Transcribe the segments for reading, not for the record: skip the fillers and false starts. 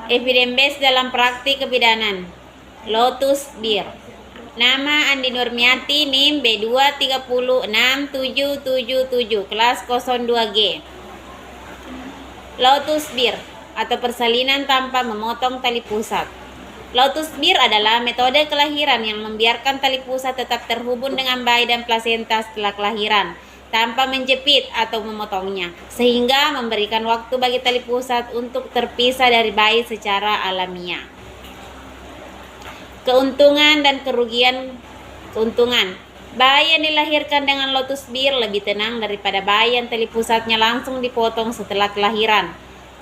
Evidence based dalam praktik kebidanan. Lotus Bir. Nama Andi Nurmiati, NIM B2306777, kelas 02G. Lotus Bir atau persalinan tanpa memotong tali pusat. Lotus Bir adalah metode kelahiran yang membiarkan tali pusat tetap terhubung dengan bayi dan plasenta setelah kelahiran tanpa menjepit atau memotongnya, sehingga memberikan waktu bagi tali pusat untuk terpisah dari bayi secara alamiah. Keuntungan dan kerugian. Keuntungan: bayi yang dilahirkan dengan Lotus Bir lebih tenang daripada bayi yang tali pusatnya langsung dipotong setelah kelahiran.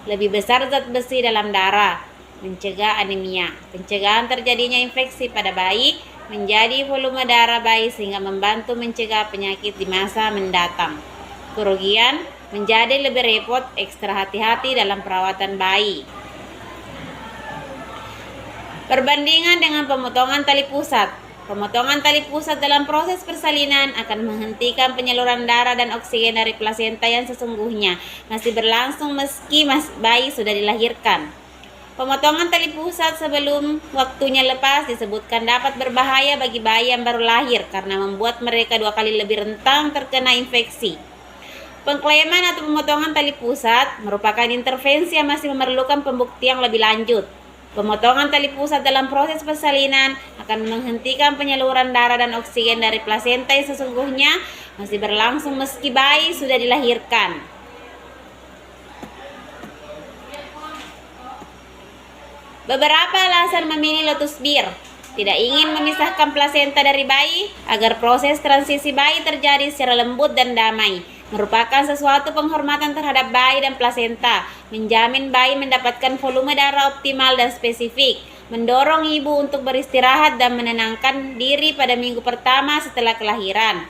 Lebih besar zat besi dalam darah, mencegah anemia, pencegahan terjadinya infeksi pada bayi, menjadi volume darah bayi sehingga membantu mencegah penyakit di masa mendatang. Kerugian: menjadi lebih repot, ekstra hati-hati dalam perawatan bayi. Perbandingan dengan pemotongan tali pusat. Pemotongan tali pusat dalam proses persalinan akan menghentikan penyaluran darah dan oksigen dari plasenta yang sesungguhnya masih berlangsung meski bayi sudah dilahirkan. Pemotongan tali pusat sebelum waktunya lepas disebutkan dapat berbahaya bagi bayi yang baru lahir karena membuat mereka 2 kali lebih rentan terkena infeksi. Pengklaiman atau pemotongan tali pusat merupakan intervensi yang masih memerlukan pembuktian lebih lanjut. Pemotongan tali pusat dalam proses persalinan akan menghentikan penyaluran darah dan oksigen dari plasenta yang sesungguhnya masih berlangsung meski bayi sudah dilahirkan. Beberapa alasan memilih Lotus Bir. Tidak ingin memisahkan plasenta dari bayi agar proses transisi bayi terjadi secara lembut dan damai. Merupakan sesuatu penghormatan terhadap bayi dan plasenta. Menjamin bayi mendapatkan volume darah optimal dan spesifik. Mendorong ibu untuk beristirahat dan menenangkan diri pada minggu pertama setelah kelahiran.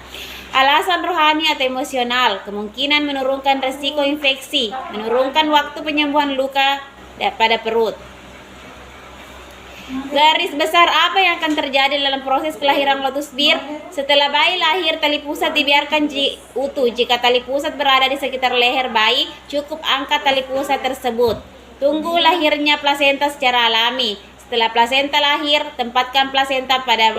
Alasan rohani atau emosional. Kemungkinan menurunkan resiko infeksi. Menurunkan waktu penyembuhan luka pada perut. Garis besar apa yang akan terjadi dalam proses kelahiran Lotus Bir? Setelah bayi lahir, tali pusat dibiarkan utuh. Jika tali pusat berada di sekitar leher bayi, cukup angkat tali pusat tersebut. Tunggu lahirnya plasenta secara alami. Setelah plasenta lahir, tempatkan plasenta pada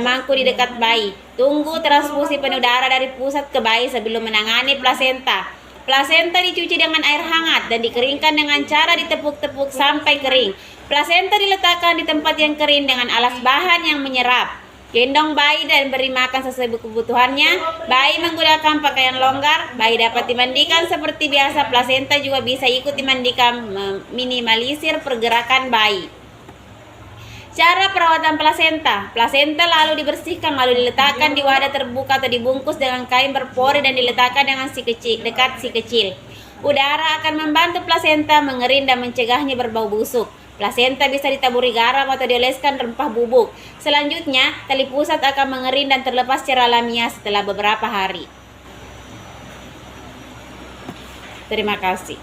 mangkuk di dekat bayi. Tunggu transfusi penuh darah dari pusat ke bayi sebelum menangani plasenta. Plasenta dicuci dengan air hangat dan dikeringkan dengan cara ditepuk-tepuk sampai kering. Plasenta diletakkan di tempat yang kering dengan alas bahan yang menyerap. Gendong bayi dan beri makan sesuai kebutuhannya. Bayi menggunakan pakaian longgar. Bayi dapat dimandikan seperti biasa. Plasenta juga bisa ikut dimandikan, meminimalisir pergerakan bayi. Cara perawatan plasenta. Plasenta lalu dibersihkan lalu diletakkan di wadah terbuka atau dibungkus dengan kain berpori dan diletakkan dengan dekat si kecil. Udara akan membantu plasenta mengering dan mencegahnya berbau busuk. Plasenta bisa ditaburi garam atau dioleskan rempah bubuk. Selanjutnya, tali pusat akan mengering dan terlepas secara alamiah setelah beberapa hari. Terima kasih.